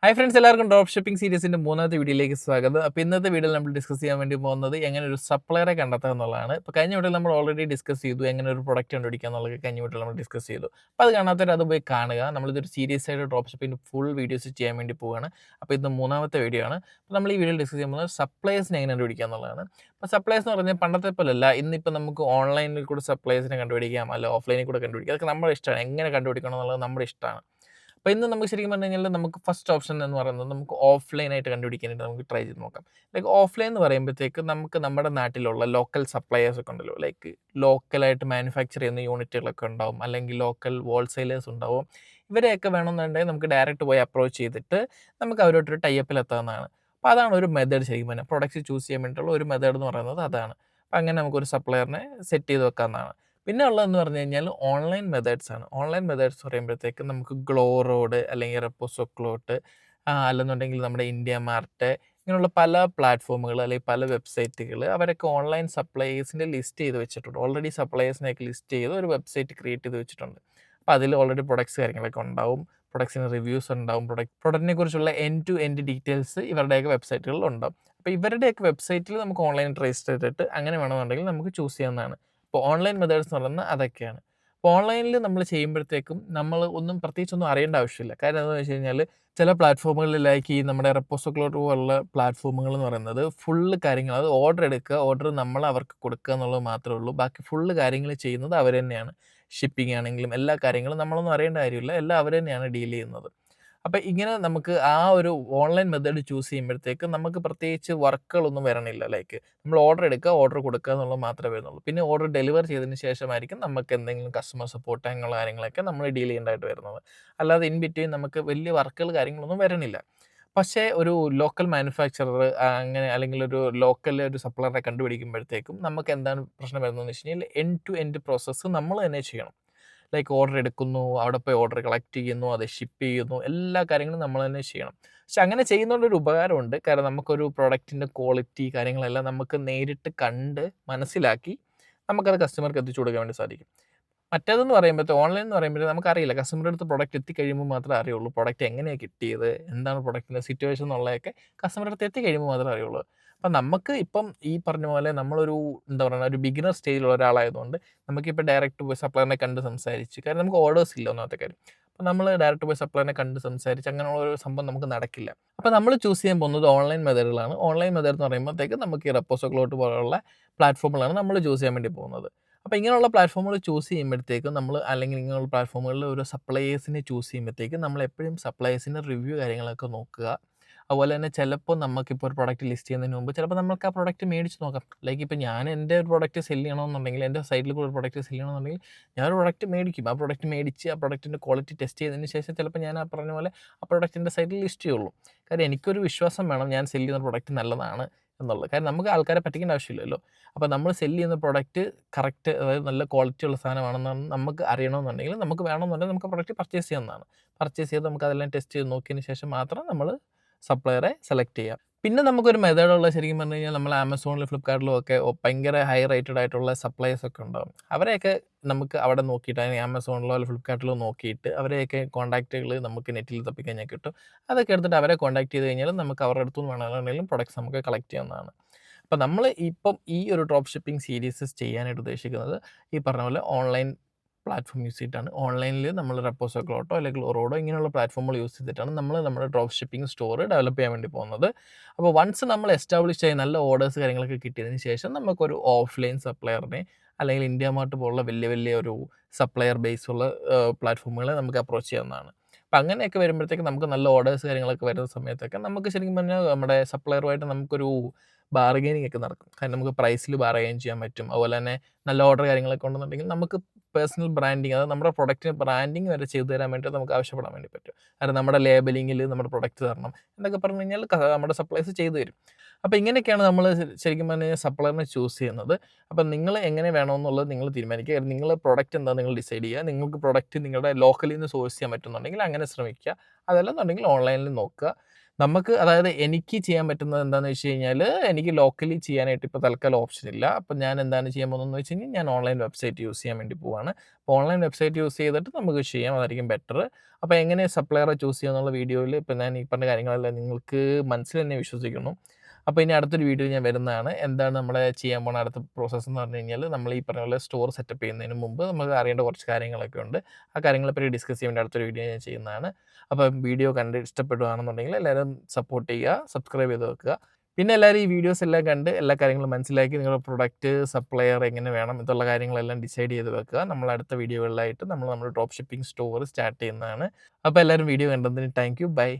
Hi friends, എല്ലാവർക്കും drop shipping സീരീസിന്റെ മൂന്നാമത്തെ വീഡിയോയിലേക്ക് സ്വാഗതം. അപ്പോൾ ഇന്നത്തെ വീഡിയോയിൽ നമ്മൾ ഡിസ്കസ് ചെയ്യാൻ വേണ്ടി പോകുന്നത് എങ്ങനെ ഒരു സപ്ലയറെ കണ്ടെത്തുക എന്നുള്ളതാണ്. ഇപ്പോൾ കഴിഞ്ഞ വീഡിയോയിൽ നമ്മൾ ഓൾറെഡി ഡിസ്കസ് ചെയ്തു എങ്ങനെ ഒരു പ്രൊഡക്റ്റ് കണ്ടുപിടിക്കുക എന്നുള്ളത് കഴിഞ്ഞ വീഡിയോയിൽ നമ്മൾ ഡിസ്കസ് ചെയ്തു. അപ്പോൾ അത് കാണാത്തവർ അത് പോയി കാണുക. നമ്മളിതൊരു സീരിയസ് ആയിട്ട് ഡ്രോപ്പ് ഷിപ്പിംഗ് ഫുൾ വീഡിയോസ് ചെയ്യാൻ വേണ്ടി പോവുകയാണ്. അപ്പോൾ ഇത് മൂന്നാമത്തെ വീഡിയോ ആണ്. അപ്പോൾ നമ്മൾ ഈ വീഡിയോയിൽ ഡിസ്കസ് ചെയ്യുന്നത് സപ്ലയേഴ്സിനെ എങ്ങനെ കണ്ടുപിടിക്കുക എന്നുള്ളതാണ്. അപ്പോൾ സപ്ലയേഴ്സ് എന്ന് പറഞ്ഞാൽ പണ്ടത്തെ പോലെയല്ല, ഇന്നിപ്പോൾ നമുക്ക് ഓൺലൈനിൽ കൂടെ സപ്ലയേഴ്സിനെ കണ്ടുപിടിക്കാം, അല്ല ഓഫ്ലൈനിൽ കൂടെ കണ്ടുപിടിക്കാം. അതൊക്കെ നമ്മുടെ ഇഷ്ടമാണ്. എങ്ങനെ കണ്ടുപിടിക്കണം എന്നുള്ളത് നമ്മുടെ ഇഷ്ടമാണ്. അപ്പോൾ ഇന്ന് നമുക്ക് ശരിക്കും പറഞ്ഞു കഴിഞ്ഞാൽ നമുക്ക് ഫസ്റ്റ് ഓപ്ഷൻ എന്ന് പറയുന്നത് നമുക്ക് ഓഫ്ലൈനായിട്ട് കണ്ടുപിടിക്കാനായിട്ട് നമുക്ക് ട്രൈ ചെയ്ത് നോക്കാം. ലൈക്ക് ഓഫ്ലൈൻ എന്ന് പറയുമ്പോഴത്തേക്ക് നമുക്ക് നമ്മുടെ നാട്ടിലുള്ള ലോക്കൽ സപ്ലയേഴ്സ് ഒക്കെ ഉണ്ടല്ലോ, ലൈക്ക് ലോക്കലായിട്ട് മാനുഫാക്ചർ ചെയ്യുന്ന യൂണിറ്റുകളൊക്കെ ഉണ്ടാവും, അല്ലെങ്കിൽ ലോക്കൽ ഹോൾസെയിലേഴ്സ് ഉണ്ടാവും. ഇവരെയൊക്കെ വേണമെന്നുണ്ടെങ്കിൽ നമുക്ക് ഡയറക്റ്റ് പോയി അപ്രോച്ച് ചെയ്തിട്ട് നമുക്ക് അവരോട്ടൊരു ടൈപ്പിൽ എത്താവുന്നതാണ്. അപ്പോൾ അതാണ് ഒരു മെത്തേഡ്. ശരിക്കും പറഞ്ഞാൽ പ്രൊഡക്ട്സ് ചൂസ് ചെയ്യാൻ വേണ്ടിയിട്ടുള്ള ഒരു മെത്തേഡ് എന്ന് പറയുന്നത് അതാണ്. അപ്പോൾ അങ്ങനെ നമുക്കൊരു സപ്ലയറിനെ സെറ്റ് ചെയ്ത് വെക്കാവുന്നതാണ്. പിന്നെ ഉള്ളതെന്ന് പറഞ്ഞു കഴിഞ്ഞാൽ ഓൺലൈൻ മെത്തേഡ്സ് ആണ്. ഓൺലൈൻ മെത്തേഡ്സ് പറയുമ്പോഴത്തേക്ക് നമുക്ക് ഗ്ലോ റോഡ് അല്ലെങ്കിൽ റെപ്പോസോ ക്ലോട്ട്, അല്ലെന്നുണ്ടെങ്കിൽ നമ്മുടെ ഇന്ത്യ മാർട്ട്, ഇങ്ങനെയുള്ള പല പ്ലാറ്റ്ഫോമുകൾ അല്ലെങ്കിൽ പല വെബ്സൈറ്റുകൾ അവരൊക്കെ ഓൺലൈൻ സപ്ലയേഴ്സിൻ്റെ ലിസ്റ്റ് ചെയ്ത് വെച്ചിട്ടുണ്ട്. ഓൾറെഡി സപ്ലയേഴ്സിനെയൊക്കെ ലിസ്റ്റ് ചെയ്ത് ഒരു വെബ്സൈറ്റ് ക്രിയേറ്റ് ചെയ്ത് വെച്ചിട്ടുണ്ട്. അപ്പോൾ അതിൽ ഓൾറെഡി പ്രൊഡക്ട്സ് കാര്യങ്ങളൊക്കെ ഉണ്ടാവും, പ്രൊഡക്ട്സിന് റിവ്യൂസ് ഉണ്ടാവും, പ്രൊഡക്റ്റിനെ കുറിച്ചുള്ള എൻഡ് ടു എൻഡ് ഡീറ്റെയിൽസ് ഇവരുടെയൊക്കെ വെബ്സൈറ്റുകളിൽ ഉണ്ടാവും. അപ്പോൾ ഇവരുടെയൊക്കെ വെബ്സൈറ്റിൽ നമുക്ക് ഓൺലൈൻ രജിസ്റ്റർ ചെയ്തിട്ട് അങ്ങനെ വേണമെന്നുണ്ടെങ്കിൽ നമുക്ക് ചൂസ് ചെയ്യാവുന്നതാണ്. ഇപ്പോൾ ഓൺലൈൻ മെത്തേഡ്സ് എന്ന് പറയുന്നത് അതൊക്കെയാണ്. അപ്പോൾ ഓൺലൈനിൽ നമ്മൾ ചെയ്യുമ്പോഴത്തേക്കും നമ്മൾ ഒന്നും പ്രത്യേകിച്ചൊന്നും അറിയേണ്ട ആവശ്യമില്ല. കാര്യം എന്താണെന്ന് വെച്ച് കഴിഞ്ഞാൽ ചില പ്ലാറ്റ്ഫോമുകളിൽ ലൈക്ക് ഈ നമ്മുടെ റെപ്പോസോ ക്ലോട്ട് പോലുള്ള പ്ലാറ്റ്ഫോമുകൾ എന്ന് പറയുന്നത് ഫുള്ള് കാര്യങ്ങൾ, അത് ഓർഡർ എടുക്കുക, ഓർഡർ നമ്മൾ അവർക്ക് കൊടുക്കുക എന്നുള്ളത് മാത്രമേ ഉള്ളൂ. ബാക്കി ഫുള്ള് കാര്യങ്ങൾ ചെയ്യുന്നത് അവർ തന്നെയാണ്. ഷിപ്പിംഗ് ആണെങ്കിലും എല്ലാ കാര്യങ്ങളും നമ്മളൊന്നും അറിയേണ്ട കാര്യമില്ല, എല്ലാം അവർ തന്നെയാണ് ഡീൽ ചെയ്യുന്നത്. അപ്പോൾ ഇങ്ങനെ നമുക്ക് ആ ഒരു ഓൺലൈൻ മെത്തേഡ് ചൂസ് ചെയ്യുമ്പോഴത്തേക്ക് നമുക്ക് പ്രത്യേകിച്ച് വർക്കുകളൊന്നും വരണില്ല. ലൈക്ക് നമ്മൾ ഓർഡർ എടുക്കുക, ഓർഡർ കൊടുക്കുക എന്നുള്ളത് മാത്രമേ വരുന്നുള്ളൂ. പിന്നെ ഓർഡർ ഡെലിവർ ചെയ്തതിന് ശേഷമായിരിക്കും നമുക്ക് എന്തെങ്കിലും കസ്റ്റമർ സപ്പോർട്ട് അങ്ങനെയുള്ള കാര്യങ്ങളൊക്കെ നമ്മൾ ഡീൽ ചെയ്യേണ്ടതായിട്ട് വരുന്നത്. അല്ലാതെ ഇൻ ബിറ്റ്വീൻ നമുക്ക് വലിയ വർക്കുകൾ കാര്യങ്ങളൊന്നും വരണില്ല. പക്ഷേ ഒരു ലോക്കൽ മാനുഫാക്ചറർ അങ്ങനെ അല്ലെങ്കിൽ ഒരു ലോക്കൽ ഒരു സപ്ലയറെ കണ്ടുപിടിക്കുമ്പോഴത്തേക്കും നമുക്ക് എന്താണ് പ്രശ്നം വരുന്നതെന്ന് വെച്ച് കഴിഞ്ഞാൽ എൻഡ് ടു എൻഡ് പ്രോസസ്സ് നമ്മൾ തന്നെ ചെയ്യണം. ലൈക്ക് ഓർഡർ എടുക്കുന്നു, അവിടെ പോയി ഓർഡർ കളക്ട് ചെയ്യുന്നു, അത് ഷിപ്പ് ചെയ്യുന്നു, എല്ലാ കാര്യങ്ങളും നമ്മൾ തന്നെ ചെയ്യണം. പക്ഷെ അങ്ങനെ ചെയ്യുന്നതുകൊണ്ടൊരു ഉപകാരമുണ്ട്. കാരണം നമുക്കൊരു പ്രൊഡക്റ്റിൻ്റെ ക്വാളിറ്റി കാര്യങ്ങളെല്ലാം നമുക്ക് നേരിട്ട് കണ്ട് മനസ്സിലാക്കി നമുക്കത് കസ്റ്റമർക്ക് എത്തിച്ചു കൊടുക്കാൻ വേണ്ടി സാധിക്കും. മറ്റേതെന്ന് പറയുമ്പോഴത്തെ ഓൺലൈൻ എന്ന് പറയുമ്പോൾ നമുക്കറിയില്ല, കസ്റ്റമറുടെ അടുത്ത് പ്രൊഡക്റ്റ് എത്തിക്കഴിയുമ്പോൾ മാത്രമേ അറിയുള്ളൂ പ്രൊഡക്റ്റ് എങ്ങനെയാണ് കിട്ടിയത്, എന്താണ് പ്രൊഡക്റ്റിൻ്റെ സിറ്റുവേഷൻ എന്നുള്ളതൊക്കെ കസ്റ്റമറുടെ അടുത്ത് എത്തിക്കഴിയുമ്പോൾ മാത്രമേ അറിയുള്ളൂ. അപ്പം നമുക്ക് ഇപ്പം ഈ പറഞ്ഞ പോലെ നമ്മളൊരു എന്താ പറയുക, ഒരു ബിഗിനർ സ്റ്റേജിലുള്ള ഒരാളായതുകൊണ്ട് നമുക്കിപ്പോൾ ഡയറക്റ്റ് പോയി സപ്ലയറിനെ കണ്ട് സംസാരിച്ച്, കാരണം നമുക്ക് ഓർഡേഴ്സ് ഇല്ല ഒന്നാമത്തെ കാര്യം. അപ്പോൾ നമ്മൾ ഡയറക്റ്റ് പോയി സപ്ലയറിനെ കണ്ട് സംസാരിച്ച് അങ്ങനെയുള്ള ഒരു സംഭവം നമുക്ക് നടക്കില്ല. അപ്പോൾ നമ്മൾ ചൂസ് ചെയ്യാൻ പോകുന്നത് ഓൺലൈൻ മെത്തേഡുകളാണ്. ഓൺലൈൻ മെത്തേഡ് എന്ന് പറയുമ്പോഴത്തേക്ക് നമുക്ക് ഈ റെപ്പോസോ ക്ലോട്ട് പോലുള്ള പ്ലാറ്റ്ഫോമുകളാണ് നമ്മൾ ചൂസ് ചെയ്യാൻ വേണ്ടി പോകുന്നത്. അപ്പോൾ ഇങ്ങനെയുള്ള പ്ലാറ്റ്ഫോമുകൾ ചൂസ് ചെയ്യുമ്പോഴത്തേക്കും നമ്മൾ, അല്ലെങ്കിൽ ഇങ്ങനെയുള്ള പ്ലാറ്റ്ഫോമുകളിൽ ഒരു സപ്ലയേഴ്സിനെ ചൂസ് ചെയ്യുമ്പോഴത്തേക്കും നമ്മൾ എപ്പോഴും സപ്ലയേഴ്സിൻ്റെ റിവ്യൂ കാര്യങ്ങളൊക്കെ നോക്കുക. അതുപോലെ തന്നെ ചിലപ്പോൾ നമുക്കിപ്പോൾ ഒരു പ്രൊഡക്റ്റ് ലിസ്റ്റ് ചെയ്യുന്നതിന് മുമ്പ് ചിലപ്പോൾ നമുക്ക് ആ പ്രൊഡക്റ്റ് മേടിച്ച് നോക്കാം. ലൈക്ക് ഇപ്പോൾ ഞാൻ എൻ്റെ ഒരു പ്രൊഡക്റ്റ് സെല് ചെയ്യണമെന്നുണ്ടെങ്കിൽ, എൻ്റെ സൈറ്റിൽ കൂടെ ഒരു പ്രൊഡക്റ്റ് സെല് ചെയ്യണമെന്നുണ്ടെങ്കിൽ ഞാനൊരു പ്രൊഡക്റ്റ് മേടിക്കും. ആ പ്രൊഡക്റ്റ് മേടിച്ച് ആ പ്രൊഡക്റ്റിൻ്റെ ക്വാളിറ്റി ടെസ്റ്റ് ചെയ്തതിന് ശേഷം ചിലപ്പോൾ ഞാൻ ആ പറഞ്ഞ പോലെ ആ പ്രൊഡക്റ്റിൻ്റെ സൈറ്റിൽ ലിസ്റ്റ് ചെയ്യുള്ളൂ. കാര്യം എനിക്കൊരു വിശ്വാസം വേണം ഞാൻ സെല് ചെയ്യുന്ന പ്രൊഡക്റ്റ് നല്ലതാണ് എന്നുള്ളത്. കാര്യം നമുക്ക് ആൾക്കാരെ പറ്റിക്കേണ്ട ആവശ്യമില്ലല്ലോ. അപ്പോൾ നമ്മൾ സെല് ചെയ്യുന്ന പ്രൊഡക്റ്റ് കറക്റ്റ്, അതായത് നല്ല ക്വാളിറ്റി ഉള്ള സാധനമാണെന്നാണ് നമുക്ക് അറിയണമെന്നുണ്ടെങ്കിൽ, നമുക്ക് വേണമെന്നുണ്ടെങ്കിൽ നമുക്ക് പ്രൊഡക്റ്റ് പർച്ചേസ് ചെയ്യാവുന്നതാണ്. പർച്ചേസ് ചെയ്ത് നമുക്ക് അതെല്ലാം ടെസ്റ്റ് ചെയ്ത് നോക്കിയതിന് ശേഷം മാത്രം നമ്മൾ സപ്ലയറെ സെലക്ട് ചെയ്യാം. പിന്നെ നമുക്കൊരു മെത്തേഡുള്ള, ശരിക്കും പറഞ്ഞു കഴിഞ്ഞാൽ നമ്മൾ ആമസോണിലും ഫ്ലിപ്കാർട്ടിലും ഒക്കെ ഭയങ്കര ഹൈ റേറ്റഡ് ആയിട്ടുള്ള സപ്ലയേഴ്സ് ഒക്കെ ഉണ്ടാകും. അവരെയൊക്കെ നമുക്ക് അവിടെ നോക്കിയിട്ട്, അല്ലെങ്കിൽ ആമസോണിലോ അല്ലെങ്കിൽ ഫ്ലിപ്കാർട്ടിലോ നോക്കിയിട്ട് അവരെയൊക്കെ കോൺടാക്റ്റുകൾ നമുക്ക് നെറ്റിൽ തപ്പിക്കഴിഞ്ഞാൽ കിട്ടും. അതൊക്കെ എടുത്തിട്ട് അവരെ കോൺടാക്ട് ചെയ്ത് കഴിഞ്ഞാൽ നമുക്ക് അവരുടെ അടുത്തുനിന്ന് വേണമെന്നുണ്ടെങ്കിലും പ്രൊഡക്ട്സ് നമുക്ക് കളക്ട് ചെയ്യാവുന്നതാണ്. അപ്പോൾ നമ്മൾ ഇപ്പം ഈ ഒരു ഡ്രോപ്പ് ഷിപ്പിംഗ് സീരീസ് ചെയ്യാനായിട്ട് ഉദ്ദേശിക്കുന്നത് ഈ പറഞ്ഞ പോലെ ഓൺലൈൻ പ്ലാറ്റ്ഫോം യൂസ് ചെയ്തിട്ടാണ്. ഓൺലൈനിൽ നമ്മൾ റെപ്പോസോ ക്ലോട്ടോ അല്ലെങ്കിൽ റോഡോ ഇങ്ങനെയുള്ള പ്ലാറ്റ്ഫോമുകൾ യൂസ് ചെയ്തിട്ടാണ് നമ്മൾ നമ്മുടെ ഡ്രോപ്പ് ഷിപ്പിംഗ് സ്റ്റോർ ഡെവലപ്പ് ചെയ്യാൻ വേണ്ടി പോകുന്നത്. അപ്പോൾ വൺസ് നമ്മൾ എസ്റ്റാബ്ലിഷ് ആയി നല്ല ഓർഡേഴ്സ് കാര്യങ്ങളൊക്കെ കിട്ടിയതിന് ശേഷം നമുക്കൊരു ഓഫ്ലൈൻ സപ്ലയറിനെ, അല്ലെങ്കിൽ ഇന്ത്യ മാർട്ട് പോലുള്ള വലിയ വലിയ ഒരു സപ്ലയർ ബേസ് ഉള്ള പ്ലാറ്റ്ഫോമുകളെ നമുക്ക് അപ്രോച്ച് ചെയ്യാവുന്നതാണ്. അപ്പം അങ്ങനെയൊക്കെ വരുമ്പോഴത്തേക്ക് നമുക്ക് നല്ല ഓർഡേഴ്സ് കാര്യങ്ങളൊക്കെ വരുന്ന സമയത്തൊക്കെ നമുക്ക് ശരിക്കും പറഞ്ഞാൽ നമ്മുടെ സപ്ലയറുമായിട്ട് നമുക്കൊരു ബാർഗെയിനിങ് ഒക്കെ നടക്കും. കാരണം നമുക്ക് പ്രൈസിൽ ബാർഗെയിൻ ചെയ്യാൻ പറ്റും. അതുപോലെ തന്നെ നല്ല ഓർഡർ കാര്യങ്ങളൊക്കെ ഉണ്ടെന്നുണ്ടെങ്കിൽ നമുക്ക് പേഴ്സണൽ ബ്രാൻഡിങ്, അതായത് നമ്മുടെ പ്രൊഡക്റ്റിന് ബ്രാൻഡിങ് വരെ ചെയ്തു തരാൻ വേണ്ടി നമുക്ക് ആവശ്യപ്പെടാൻ വേണ്ടി പറ്റും. കാരണം നമ്മുടെ ലേബലിങ്ങിൽ നമ്മുടെ പ്രൊഡക്റ്റ് തരണം എന്നൊക്കെ പറഞ്ഞു കഴിഞ്ഞാൽ നമ്മുടെ സപ്ലൈസ് ചെയ്തു തരും. അപ്പോൾ ഇങ്ങനെയൊക്കെയാണ് നമ്മൾ ശരിക്കും പറഞ്ഞു കഴിഞ്ഞാൽ സപ്ലയറിനെ ചൂസ് ചെയ്യുന്നത്. അപ്പം നിങ്ങൾ എങ്ങനെ വേണമെന്നുള്ളത് നിങ്ങൾ തീരുമാനിക്കുക. നിങ്ങൾ പ്രൊഡക്റ്റ് എന്താ നിങ്ങൾ ഡിസൈഡ് ചെയ്യുക. നിങ്ങൾക്ക് പ്രൊഡക്റ്റ് നിങ്ങളുടെ ലോക്കലിൽ നിന്ന് സോഴ്സ് ചെയ്യാൻ പറ്റുന്നുണ്ടെങ്കിൽ അങ്ങനെ ശ്രമിക്കുക. അതല്ലെന്നുണ്ടെങ്കിൽ ഓൺലൈനിൽ നോക്കുക. നമുക്ക് അതായത് എനിക്ക് ചെയ്യാൻ പറ്റുന്നത് എന്താന്ന് വെച്ച് കഴിഞ്ഞാല്, എനിക്ക് ലോക്കലി ചെയ്യാനായിട്ട് ഇപ്പോൾ തൽക്കാലം ഓപ്ഷൻ ഇല്ല. അപ്പോൾ ഞാൻ എന്താണ് ചെയ്യാൻ പോകുന്നതെന്ന് വെച്ച് കഴിഞ്ഞാൽ, ഞാൻ ഓൺലൈൻ വെബ്സൈറ്റ് യൂസ് ചെയ്യാൻ വേണ്ടി പോവാണ്. അപ്പോൾ ഓൺലൈൻ വെബ്സൈറ്റ് യൂസ് ചെയ്തിട്ട് നമുക്ക് ചെയ്യാം. അതായിരിക്കും ബെറ്റർ. അപ്പോൾ എങ്ങനെ സപ്ലയറെ ചൂസ് ചെയ്യാന്നുള്ള വീഡിയോയിൽ ഇപ്പോൾ ഞാൻ ഈ പറഞ്ഞ കാര്യങ്ങളെല്ലാം നിങ്ങൾക്ക് മനസ്സിലെന്നെ വിശ്വസിക്കുന്നു. അപ്പോൾ ഇനി അടുത്തൊരു വീഡിയോ ഞാൻ വരുന്നതാണ്. എന്താണ് നമ്മള് ചെയ്യാൻ പോണ അടുത്ത പ്രോസസ്സ് എന്ന് പറഞ്ഞു കഴിഞ്ഞാൽ, നമ്മൾ ഈ പറഞ്ഞ പോലെ സ്റ്റോർ സെറ്റപ്പ് ചെയ്യുന്നതിന് മുമ്പ് നമുക്ക് അറിയേണ്ട കുറച്ച് കാര്യങ്ങളൊക്കെ ഉണ്ട്. ആ കാര്യങ്ങളെപ്പറ്റി ഡിസ്കസ് ചെയ്യാൻ വേണ്ടി അടുത്തൊരു വീഡിയോ ഞാൻ ചെയ്യുന്നതാണ്. അപ്പം വീഡിയോ കണ്ട് ഇഷ്ടപ്പെടുകയാണെന്നുണ്ടെങ്കിൽ എല്ലാവരും സപ്പോർട്ട് ചെയ്യുക, സബ്സ്ക്രൈബ് ചെയ്ത് വെക്കുക. പിന്നെ എല്ലാവരും ഈ വീഡിയോസ് എല്ലാം കണ്ട് എല്ലാ കാര്യങ്ങളും മനസ്സിലാക്കി നിങ്ങളുടെ പ്രൊഡക്റ്റ്, സപ്ലയർ എങ്ങനെ വേണം ഇതുള്ള കാര്യങ്ങളെല്ലാം ഡിസൈഡ് ചെയ്ത് വെക്കുക. നമ്മൾ അടുത്ത വീഡിയോകളിലായിട്ട് നമ്മൾ നമ്മുടെ ഡ്രോപ്പ് ഷിപ്പിംഗ് സ്റ്റോർ സ്റ്റാർട്ട് ചെയ്യുന്നതാണ്. അപ്പോൾ എല്ലാവരും വീഡിയോ കണ്ടതിന് താങ്ക് യു. ബൈ.